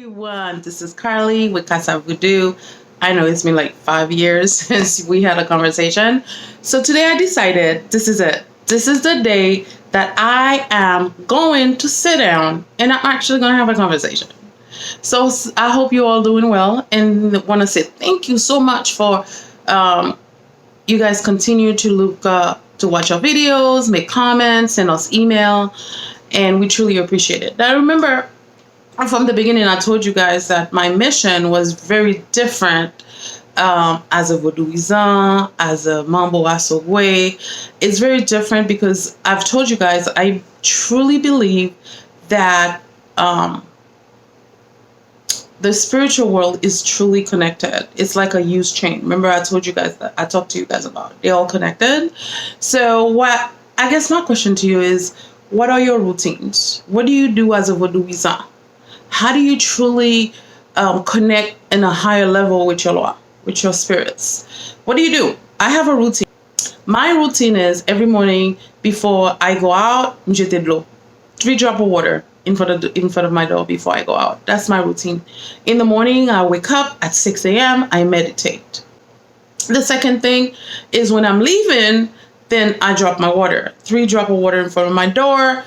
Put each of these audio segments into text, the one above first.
Everyone, this is Carly with KSAV. I know it's been like 5 years since we had a conversation. So today I decided this is it. This is the day that I am going to sit down and I'm actually going to have a conversation. So I hope you're all doing well and want to say thank you so much for you guys continue to look to watch our videos, make comments, send us email, and we truly appreciate it. Now remember, from the beginning, I told you guys that my mission was very different as a Vodouisan, as a Mambo Asogwe. It's very different because I've told you guys I truly believe that the spiritual world is truly connected. It's like a huge chain. Remember, I told you guys that I talked to you guys about it. They're all connected. So what I guess my question to you is, what are your routines? What do you do as a Vodouisan? How do you truly connect in a higher level with your Lord, with your spirits? What do you do? I have a routine. My routine is every morning before I go out, jete de l'eau, 3 drops of water in front of my door before I go out. That's my routine. In the morning, I wake up at 6 a.m. I meditate. The second thing is when I'm leaving, then I drop my water. 3 drops of water in front of my door.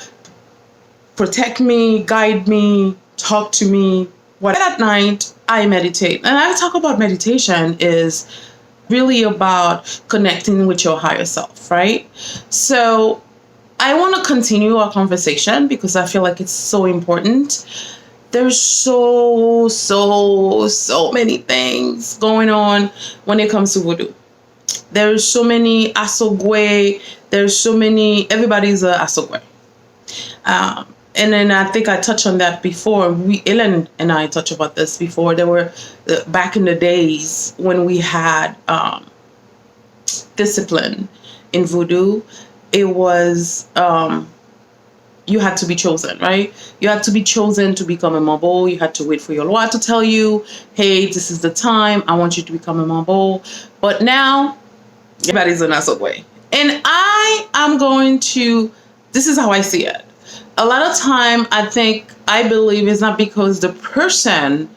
Protect me, guide me, talk to me. At night, I meditate. And I talk about meditation is really about connecting with your higher self, right? So I want to continue our conversation because I feel like it's so important. There's so many things going on when it comes to voodoo. There's so many asogwe. There's so many, everybody's a asogwe. And then I think I touched on that before. Ellen and I touched about this before. There were back in the days when we had discipline in voodoo. It was you had to be chosen, right? You had to be chosen to become a mambo. You had to wait for your lord to tell you, hey, this is the time. I want you to become a mambo. But now everybody's an asogwe. And I am going to, this is how I see it. A lot of time, I believe it's not because the person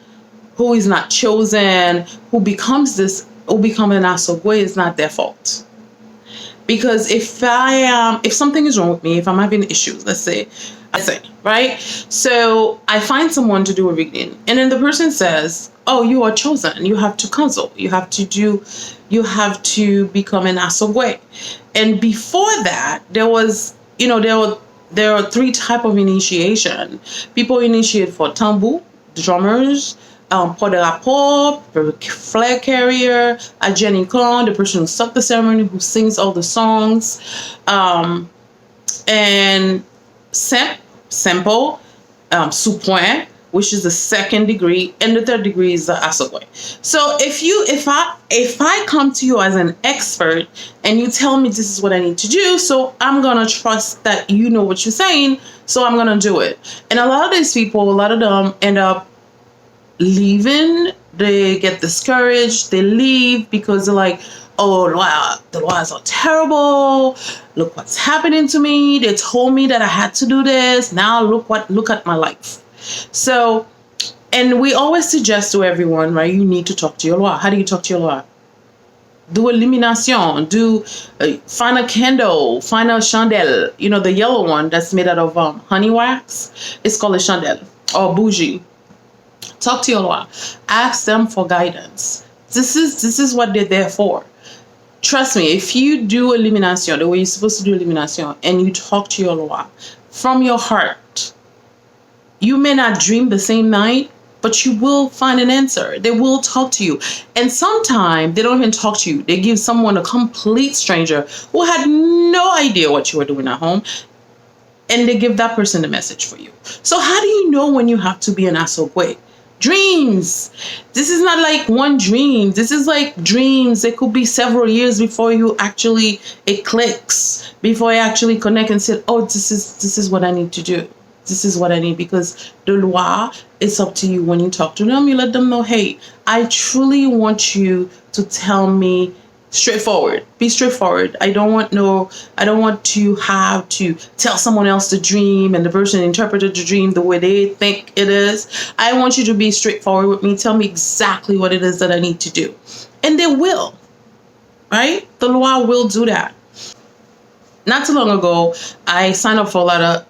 who is not chosen, who become an asogwe, is not their fault. Because if something is wrong with me, if I'm having issues, let's say, right? So I find someone to do a reading, and then the person says, oh, you are chosen. You have to consult. You have to become an asogwe. And before that, there are 3 types of initiation. People initiate for tambour, drummers, pour de rapport, flag carrier, a jenicon, the person who starts the ceremony, who sings all the songs, and simple, sous-point, which is the 2nd degree, and the 3rd degree is the asogwe. So if I come to you as an expert and you tell me this is what I need to do, so I'm gonna trust that you know what you're saying, so I'm gonna do it. And a lot of these people, a lot of them end up leaving. They get discouraged. They leave because they're like, oh wow, the laws are terrible. Look what's happening to me. They told me that I had to do this. Now look at my life. So, and we always suggest to everyone, right? You need to talk to your Lord. How do you talk to your Lord? Do elimination. Find a candle. Find a chandelle. The yellow one that's made out of honey wax. It's called a chandelle or bougie. Talk to your Lord. Ask them for guidance. This is what they're there for. Trust me, if you do elimination the way you're supposed to do elimination and you talk to your Lord from your heart, you may not dream the same night, but you will find an answer. They will talk to you. And sometimes they don't even talk to you. They give someone, a complete stranger who had no idea what you were doing at home, and they give that person the message for you. So how do you know when you have to be an asogwe? Dreams. This is not like one dream. This is like dreams. It could be several years before it clicks, before you actually connect and say, oh, this is what I need to do. This is what I need, because the loi, it's up to you. When you talk to them, you let them know, hey, I truly want you to tell me Straightforward. Be straightforward. I don't want to have to tell someone else the dream and the person interpreted the dream the way they think it is. I want you to be straightforward with me. Tell me exactly what it is that I need to do. And they will. Right? The law will do that. Not too long ago, I signed up for a lot of,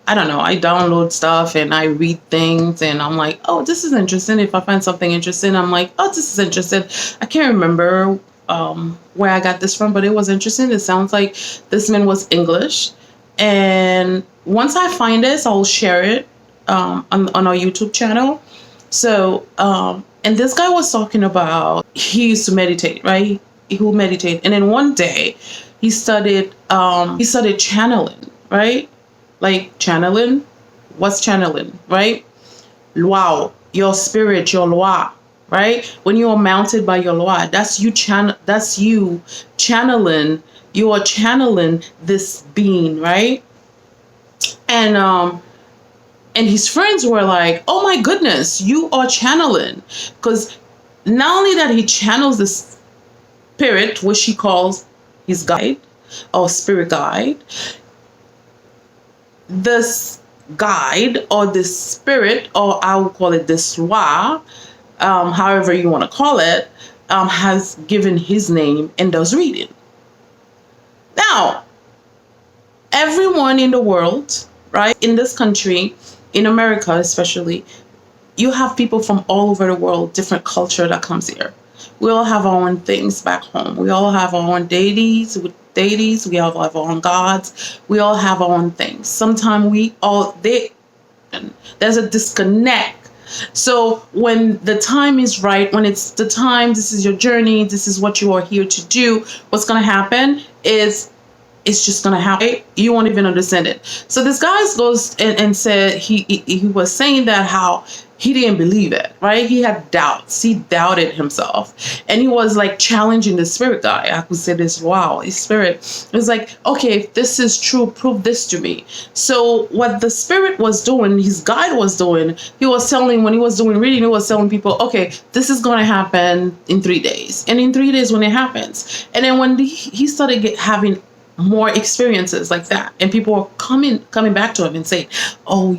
I don't know, I download stuff and I read things and I'm like, oh, this is interesting. If I find something interesting, I'm like, oh, this is interesting. I can't remember where I got this from, but it was interesting. It sounds like this man was English. And once I find this, I'll share it on our YouTube channel. So, and this guy was talking about, he used to meditate, right? He would meditate. And then one day he started channeling, right? Like channeling. What's channeling, right? Wow, your spirit, your loi, right? When you are mounted by your loi, that's you channeling. You are channeling this being, right? And his friends were like, oh my goodness, you are channeling. Because not only that he channels this spirit, which he calls his guide or spirit guide, this guide or this spirit, or I would call it this loi, however you want to call it, has given his name and does reading. Now, everyone in the world, right, in this country, in America especially, you have people from all over the world, different culture that comes here. We all have our own things back home. We all have our own deities. We all have our own gods. We all have our own things. Sometimes there's a disconnect. So when the time is right, when it's the time, this is your journey, this is what you are here to do, what's going to happen is it's just going to happen. You won't even understand it. So this guy goes and said, he was saying that how he didn't believe it, right? He had doubts. He doubted himself. And he was like challenging the spirit guy. I could say this, wow, his spirit. It was like, okay, if this is true, prove this to me. So what the spirit was doing, his guide was doing, he was telling, when he was doing reading, he was telling people, okay, this is going to happen in 3 days. And in 3 days when it happens. And then when he started having more experiences like that, and people were coming back to him and saying, oh,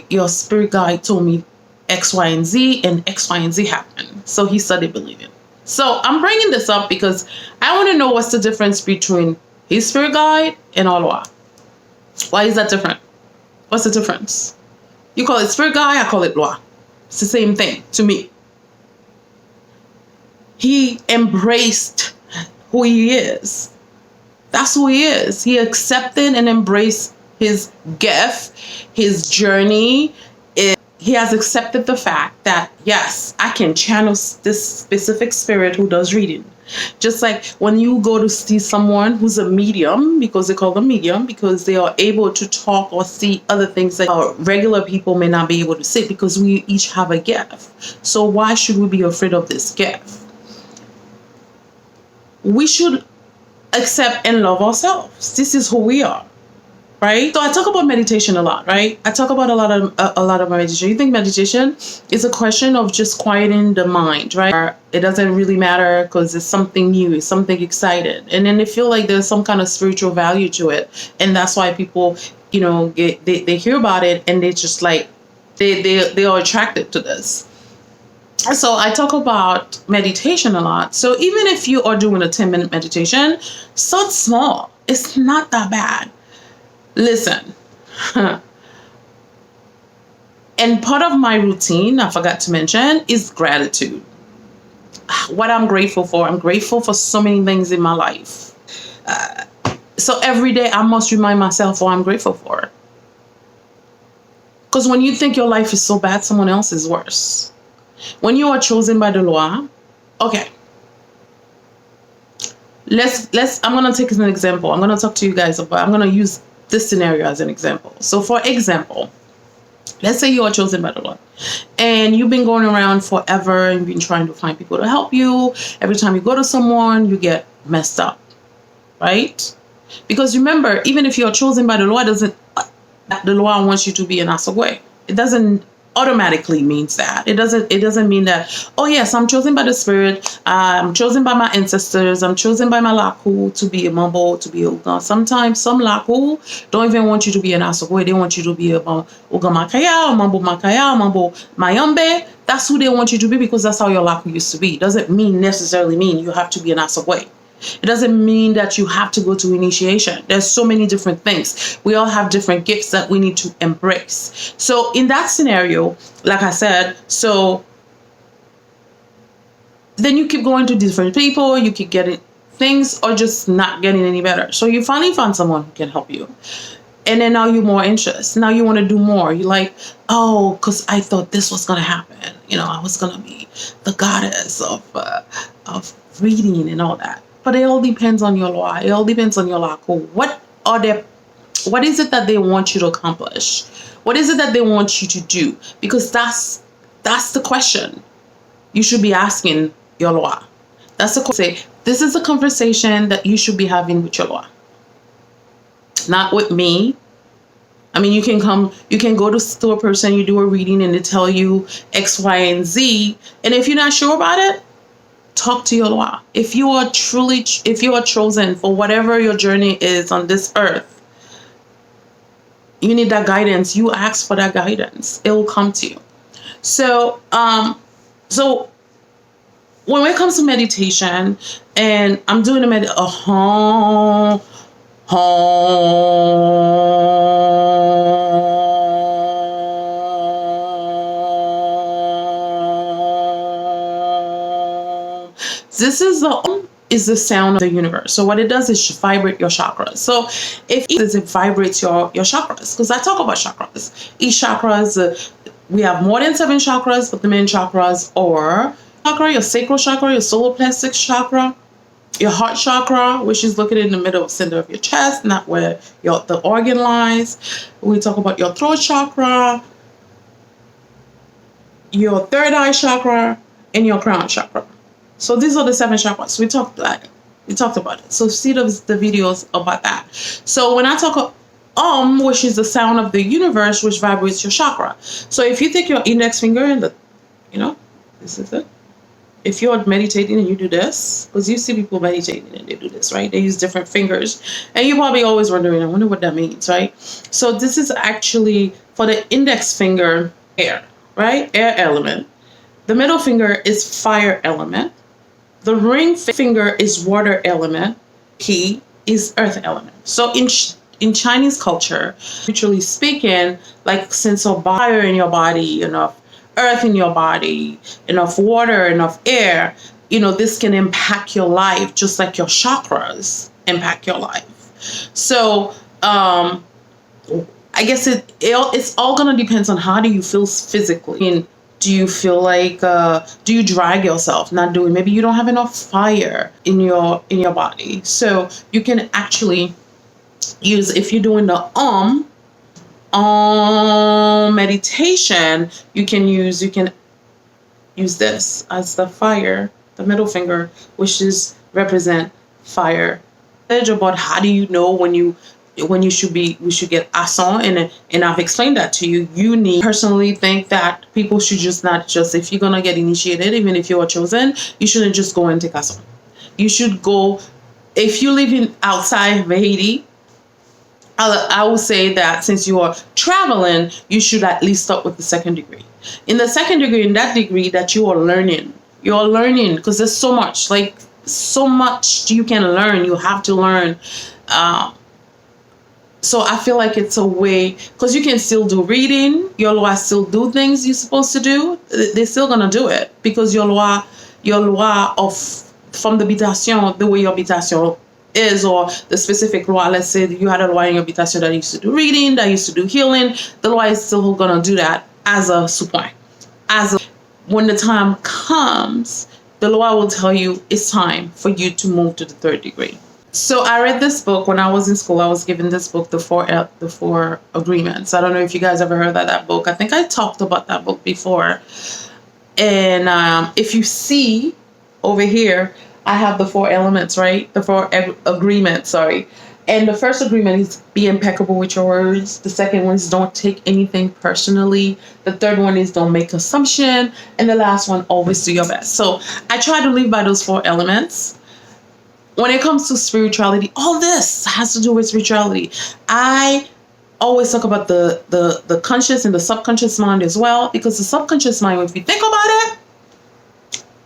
your spirit guide told me X, Y, and Z, and X, Y, and Z happened. So he started believing. So I'm bringing this up because I want to know what's the difference between his spirit guide and Oloa. Why is that different? What's the difference? You call it spirit guide, I call it Loa. It's the same thing to me. He embraced who he is. That's who he is. He accepted and embraced his gift, his journey. He has accepted the fact that, yes, I can channel this specific spirit who does reading. Just like when you go to see someone who's a medium, because they call them medium, because they are able to talk or see other things that regular people may not be able to see, because we each have a gift. So why should we be afraid of this gift? We should accept and love ourselves. This is who we are, right? So I talk about meditation a lot, right? I talk about a lot of meditation. You think meditation is a question of just quieting the mind, right? Or it doesn't really matter because it's something new, it's something exciting, and then they feel like there's some kind of spiritual value to it, and that's why people, they hear about it and they just like they are attracted to this. So I talk about meditation a lot. So even if you are doing a 10-minute meditation, start small. It's not that bad. Listen. And part of my routine, I forgot to mention, is gratitude. What I'm grateful for. I'm grateful for so many things in my life. So every day I must remind myself what I'm grateful for. Because when you think your life is so bad, someone else is worse. When you are chosen by the law, okay. I'm going to take as an example. I'm going to talk to you guys about, I'm going to use this scenario as an example. So for example, let's say you are chosen by the Lord and you've been going around forever and you've been trying to find people to help you. Every time you go to someone, you get messed up, right? Because remember, even if you're chosen by the Lord, the law wants you to be an Asogwe. It doesn't automatically means that. It doesn't mean that, oh yes, I'm chosen by the spirit, I'm chosen by my ancestors, I'm chosen by my Laku to be a Mambo, to be a Uga. Sometimes some Laku don't even want you to be an Asogwe, they want you to be a Uga Makaya, or Mambo Makaya, or Mambo Mayombe. That's who they want you to be because that's how your Laku used to be. It doesn't necessarily mean you have to be an Asogwe. It doesn't mean that you have to go to initiation. There's so many different things. We all have different gifts that we need to embrace. So in that scenario, like I said, so then you keep going to different people, you keep getting things or just not getting any better. So you finally found someone who can help you. And then now you're more interested. Now you want to do more. You're like, oh, because I thought this was going to happen. You know, I was going to be the goddess of reading and all that. But it all depends on your law. It all depends on your law. What is it that they want you to accomplish? What is it that they want you to do? Because that's the question you should be asking your law. That's the question. This is a conversation that you should be having with your law. Not with me. I mean, you can go to a person, you do a reading and they tell you X, Y, and Z. And if you're not sure about it, talk to your law. If you are chosen for whatever your journey is on this earth, you need that guidance. You ask for that guidance. It will come to you. So, so when it comes to meditation, and I'm doing a this is the sound of the universe. So what it does is vibrate your chakras. So if it vibrates your chakras, because I talk about chakras. Each chakras, we have more than 7 chakras, but the main chakras are your sacral chakra, your solar plexus chakra, your heart chakra, which is located in the middle center of your chest, not where the organ lies. We talk about your throat chakra, your third eye chakra, and your crown chakra. So these are the 7 chakras. We talked about it. So see the videos about that. So when I talk which is the sound of the universe, which vibrates your chakra. So if you take your index finger and this is it. If you're meditating and you do this, because you see people meditating and they do this, right? They use different fingers. And you're probably always wondering, I wonder what that means, right? So this is actually for the index finger, air, right? Air element. The middle finger is fire element. The ring finger is water element. Key is earth element. So in Chinese culture, literally speaking, like since of fire in your body, enough earth in your body, enough water, enough air, this can impact your life just like your chakras impact your life. So I guess it's all gonna depend on how do you feel physically. And do you feel like do you drag yourself not doing, maybe you don't have enough fire in your body. So you can actually use, if you're doing the meditation, you can use this as the fire, the middle finger, which is represent fire. About how do you know when we should get asan, and I've explained that to you. You need, personally think that people should not just, if you're gonna get initiated, even if you are chosen, you shouldn't just go and take asan. You should go, if you live outside of Haiti, I would say that since you are traveling, you should at least start with the 2nd degree. In the 2nd degree, in that degree that you're learning, because there's so much you can learn. You have to learn. So I feel like it's a way, because you can still do reading, your law still do things you're supposed to do. They're still gonna do it because your law from the habitation, the way your habitation is, or the specific law. Let's say you had a law in your habitation that used to do reading, that used to do healing. The law is still gonna do that as a support. When the time comes, the law will tell you it's time for you to move to the 3rd degree. So I read this book when I was in school. I was given this book, the four agreements. I don't know if you guys ever heard of that book. I think I talked about that book before. And if you see over here, I have the 4 elements, right? The 4 agreements, sorry. And the first agreement is be impeccable with your words. The second one is don't take anything personally. The third one is don't make assumption. And the last one, always do your best. So I try to live by those 4 elements. When it comes to spirituality, all this has to do with spirituality. I always talk about the conscious and the subconscious mind as well, because the subconscious mind, if you think about it,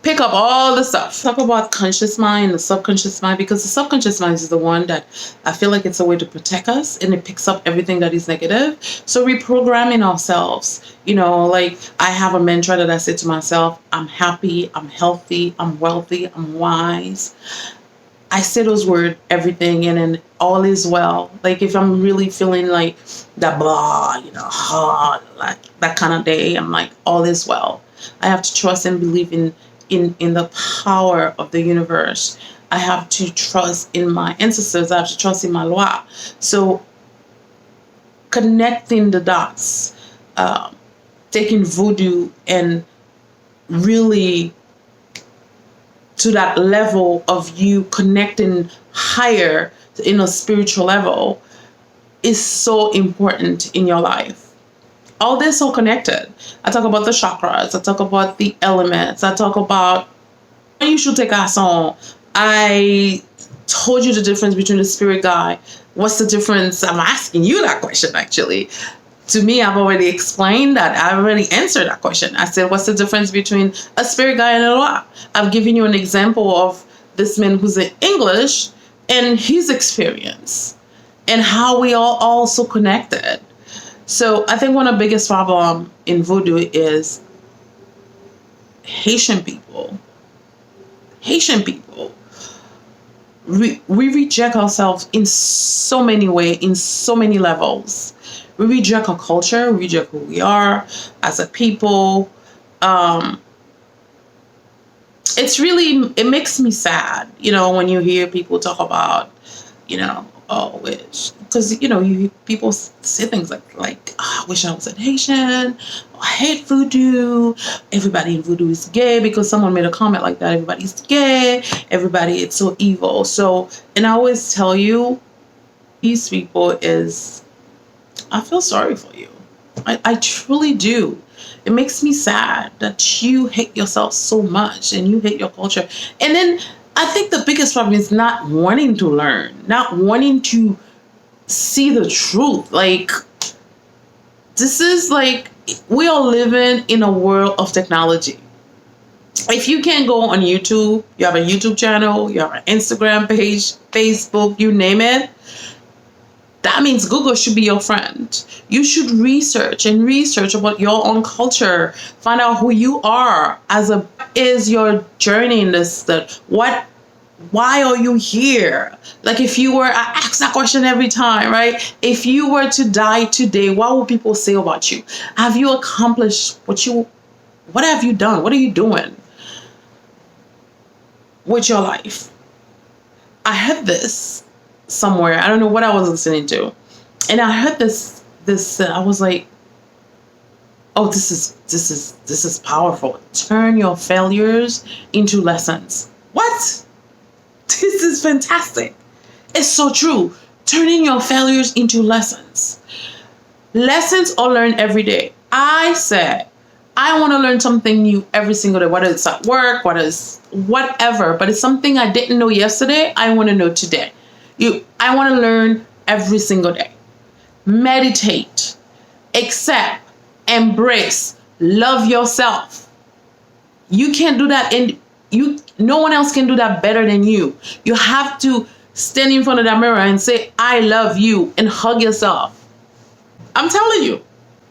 pick up all the stuff. Talk about conscious mind, the subconscious mind, because the subconscious mind is the one that I feel like it's a way to protect us, and it picks up everything that is negative. So reprogramming ourselves, like I have a mantra that I say to myself: I'm happy, I'm healthy, I'm wealthy, I'm wise. I say those words, everything, and then all is well. Like if I'm really feeling like that blah, hard, like that kind of day, I'm like, all is well. I have to trust and believe in the power of the universe. I have to trust in my ancestors. I have to trust in my loi. So connecting the dots, taking voodoo and really to that level of you connecting higher in a spiritual level is so important in your life. All this all connected. I talk about the chakras. I talk about the elements. I talk about when you should take a song. I told you the difference between the spirit guide. What's the difference? I'm asking you that question, actually. To me, I've already explained that. I already answered that question. I said, what's the difference between a spirit guide and a loi? I've given you an example of this man who's in English and his experience and how we all also connected. So I think one of the biggest problems in voodoo is Haitian people. Haitian people. We reject ourselves in so many ways, in so many levels. We reject our culture, we reject who we are as a people. It makes me sad, when you hear people talk about, because people say things like oh, I wish I was a Haitian, I hate voodoo, everybody in voodoo is gay, because someone made a comment like that, everybody's gay, everybody, it's so evil. So, and I always tell you, these people I feel sorry for you. I truly do. It makes me sad that you hate yourself so much and you hate your culture. And then I think the biggest problem is not wanting to learn, not wanting to see the truth. Like, this is like, we are living in a world of technology. If you can't go on YouTube, you have a YouTube channel, you have an Instagram page, Facebook, you name it, that means Google should be your friend. You should research about your own culture. Find out who you are is your journey in this. Why are you here? Like I ask that question every time, right? If you were to die today, what will people say about you? Have you accomplished what have you done? What are you doing with your life? I heard this somewhere. I don't know what I was listening to. And I heard this I was like, oh, this is powerful. Turn your failures into lessons. What? This is fantastic. It's so true. Turning your failures into lessons. Lessons are learned every day. I said, I want to learn something new every single day, whether it's at work, whatever, but it's something I didn't know yesterday, I want to know today. I want to learn every single day. Meditate, accept, embrace, love yourself. You can't do that, and no one else can do that better than you. You have to stand in front of that mirror and say, I love you, and hug yourself. I'm telling you,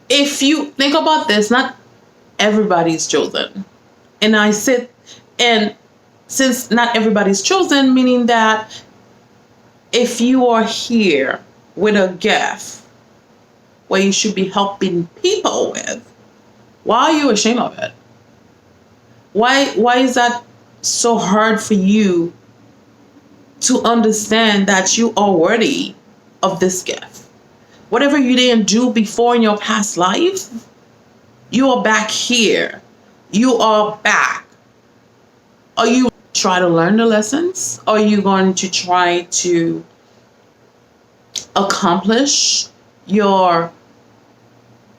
if you think about this, not everybody's chosen. And since not everybody's chosen, meaning that if you are here with a gift where you should be helping people with, why are you ashamed of it? Why is that so hard for you to understand that you are worthy of this gift? Whatever you didn't do before in your past life, you are back here. You are back. Are you try to learn the lessons? Or are you going to try to accomplish your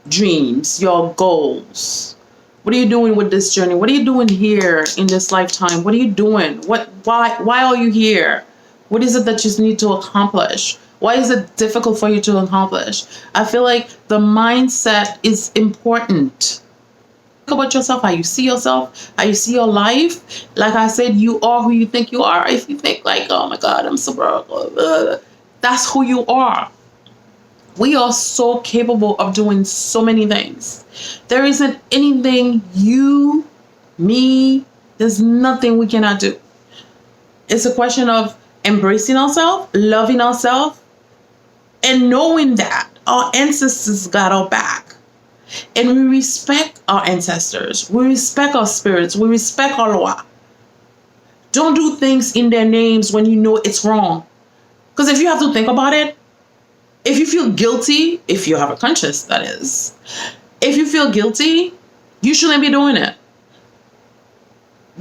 dreams, your goals? What are you doing with this journey? What are you doing here in this lifetime? What are you doing? Why are you here? What is it that you need to accomplish? Why is it difficult for you to accomplish? I feel like the mindset is important. Think about yourself, how you see yourself, how you see your life. Like I said, you are who you think you are. If you think like, oh my God, I'm so broke, that's who you are. We are so capable of doing so many things. There isn't anything you, me, there's nothing we cannot do. It's a question of embracing ourselves, loving ourselves, and knowing that our ancestors got our back. And we respect our ancestors. We respect our spirits. We respect our law. Don't do things in their names when you know it's wrong. Because if you have to think about it, if you feel guilty, if you have a conscience, that is, if you feel guilty, you shouldn't be doing it.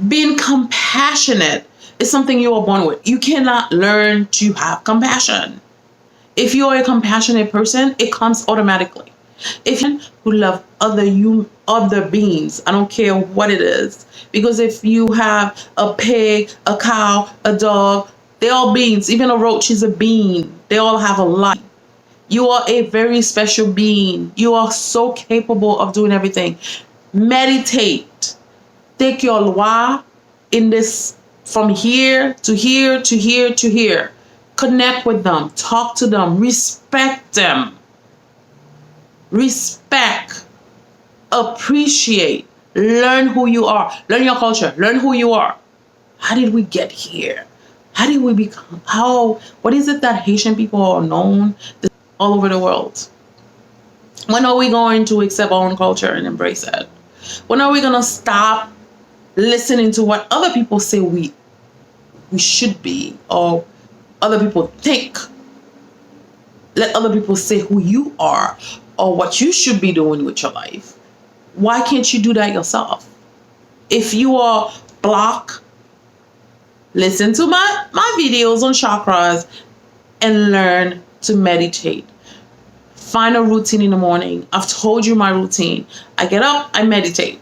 Being compassionate is something you are born with. You cannot learn to have compassion. If you are a compassionate person, it comes automatically. If you who love other beings, I don't care what it is. Because if you have a pig, a cow, a dog, they're all beings. Even a roach is a being. They all have a life. You are a very special being. You are so capable of doing everything. Meditate. Take your loi in this from here to here to here to here. Connect with them. Talk to them. Respect them. Respect. Appreciate. Learn who you are. Learn your culture. Learn who you are. How did we get here? How did we become? What is it that Haitian people are known all over the world? When are we going to accept our own culture and embrace it? When are we going to stop listening to what other people say we should be, or other people think? Let other people say who you are or what you should be doing with your life. Why can't you do that yourself? If you are blocked, listen to my videos on chakras and learn to meditate. Find a routine in the morning. I've told you my routine. I get up, I meditate.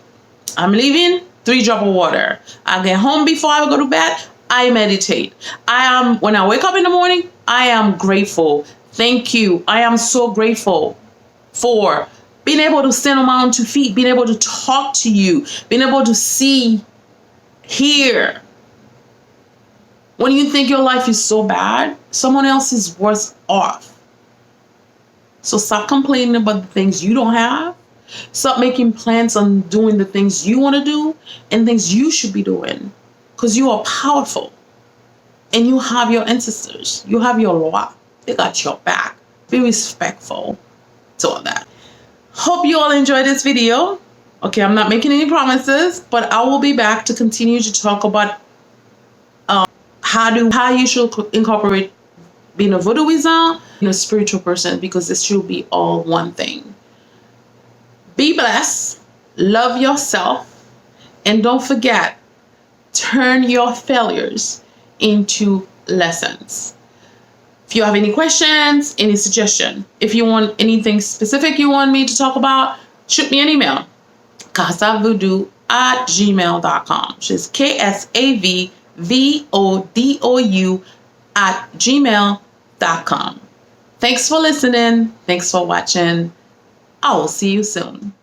I'm leaving, 3 drops of water. I get home before I go to bed, I meditate. When I wake up in the morning, I am grateful. Thank you. I am so grateful for being able to stand on my own 2 feet, being able to talk to you, being able to see, hear. When you think your life is so bad, someone else is worse off. So stop complaining about the things you don't have. Stop making plans on doing the things you want to do and things you should be doing. Because you are powerful. And you have your ancestors. You have your law. They got your back. Be respectful to all that. Hope you all enjoyed this video. Okay, I'm not making any promises, but I will be back to continue to talk about how you should incorporate being a voodooism and a spiritual person, because this should be all one thing. Be blessed, love yourself, and don't forget, turn your failures into lessons. If you have any questions, any suggestion, if you want anything specific you want me to talk about, shoot me an email. KSAVvodou@gmail.com. Which is KSAVvodou@gmail.com. Thanks for listening. Thanks for watching. I will see you soon.